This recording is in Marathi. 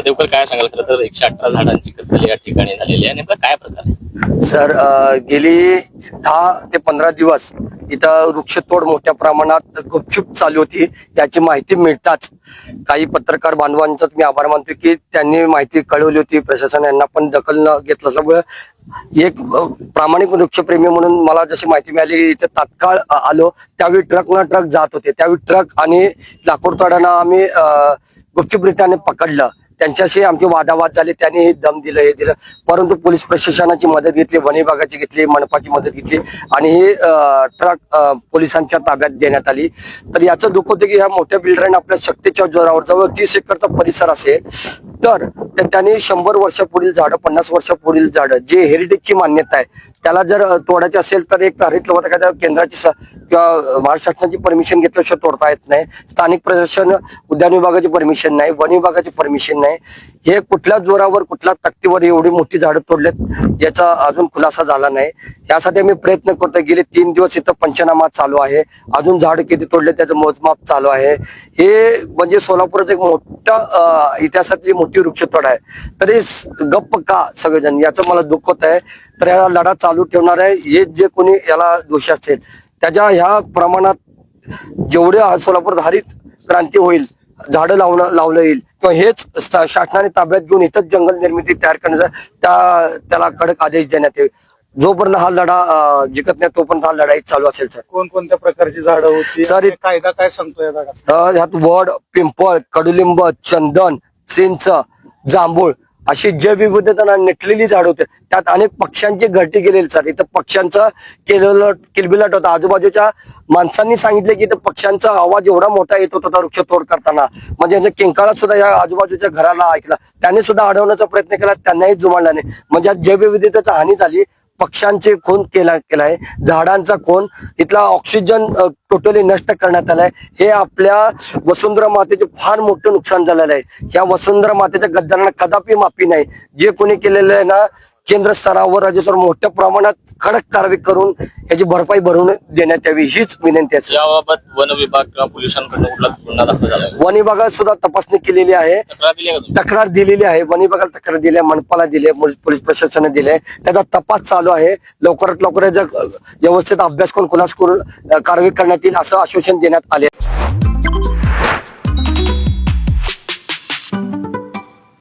देवकर काय सांगाल? खरं तर 118 झाडांची कत्तल या ठिकाणी झालेली आहे, नेमका काय प्रकार आहे? सर, गेली 10 ते 15 दिवस इथं वृक्षतोड मोठ्या प्रमाणात गुपचूप चालू होती. याची माहिती मिळताच काही पत्रकार बांधवांचा मी आभार मानतो की त्यांनी माहिती कळवली होती. प्रशासन यांना पण दखल न घेतलं असल्यामुळे एक प्रामाणिक वृक्षप्रेमी म्हणून मला जशी माहिती मिळाली इथे तात्काळ आलो. त्यावेळी ट्रक जात होते. त्यावेळी ट्रक आणि लाकूड तोडांना आम्ही गुपचूपरित्याने पकडलं. त्यांच्याशी आमचे वादावाद झाले. त्यांनी हे दम दिलं, हे दिलं, परंतु पोलीस प्रशासनाची मदत घेतली, वन विभागाची घेतली, मनपाची मदत घेतली आणि ही ट्रक पोलिसांच्या ताब्यात देण्यात आली. तर याचं दुःख होतं की ह्या मोठ्या बिल्डरने आपल्या शक्तीच्या जोरावर जवळ 30 एकरचा परिसर असेल तर त्यांनी 100 वर्षापुढील झाडं, 50 वर्षापुढील झाडं जे हेरिटेजची मान्यता आहे त्याला जर तोडायचे असेल तर एक हरित लवादा केंद्राची किंवा महाराष्ट्र शासनाची परमिशन घेतल्याशिवाय तोडता येत नाही. स्थानिक प्रशासन, उद्यान विभागाची परमिशन नाही, वन विभागाची परमिशन नाही. हे कुठल्या जोरावर, कुठल्या तक्तीवर एवढी मोठी झाडं तोडलेत याचा अजून खुलासा झाला नाही. यासाठी आम्ही प्रयत्न करतो. गेले 3 दिवस इथं पंचनामा चालू आहे. अजून झाड किती तोडले त्याचं मोजमाप चालू आहे. हे म्हणजे सोलापुरात एक मोठा इतिहासातली मोठी वृक्षतोड आहे. तरी गप्प का सगळेजण, याचं मला दुःख होत आहे. तर या लढा चालू ठेवणार आहे. हे जे कोणी याला दोषी असतील त्याच्या ह्या प्रमाणात जेवढे सोलापुरात हरित क्रांती होईल, झाडं लावलं येईल किंवा हेच शासनाने ताब्यात घेऊन इथंच जंगल निर्मिती तयार करण्याचा त्याला कडक आदेश देण्यात येईल. जोपर्यंत हा लढा जिंकत नाही तोपर्यंत हा लढाई चालू असेल. सर, कोणकोणत्या प्रकारची झाडं होती सर? कायदा काय सांगतो या झाडाचा? ह्यात वड, पिंपळ, कडुलिंब, चंदन, चिंच, जांभूळ अशी जैवविविधता नटलेली झाड होते. त्यात अनेक पक्ष्यांची घरटी गेलेली. सर, इथं पक्ष्यांचा किलबिलाट होता. आजूबाजूच्या माणसांनी सांगितले की इथं पक्ष्यांचा आवाज एवढा मोठा येत होता वृक्षतोड करताना, म्हणजे किंकाळा सुद्धा या आजूबाजूच्या घराला ऐकला. त्यांनी सुद्धा अडवण्याचा प्रयत्न केला, त्यांनाही जुमानला नाही. म्हणजे जैवविविधतेची हानी झाली. पक्ष्यांचे खून केलाय, झाडांचा खून, इथला ऑक्सिजन टोटली नष्ट करण्यात आलाय. हे आपल्या वसुंधरा मातेचे फार मोठं नुकसान झालेलं आहे. या वसुंधरा मातेच्या गद्दारांना कदापि माफी नाही. जे कोणी केलेलं आहे ना, केंद्र स्तरावर, राज्य स्तरावर मोठ्या प्रमाणात कडक कारवाई करून याची भरपाई भरून देण्यात यावी हीच विनंती आहे. याबाबत वन विभाग किंवा पोलिसांकडून कुठला गुन्हा दाखल झाला? वन विभागात सुद्धा तपासणी केलेली आहे, तक्रार दिलेली आहे. वन विभागाला तक्रार दिली आहे, मनपाला दिली आहे, पोलीस प्रशासनाने दिले. त्याचा तपास चालू आहे. लवकरात लवकर व्यवस्थित अभ्यास करून खुलासा करून कारवाई करण्यात येईल असं आश्वासन देण्यात आले.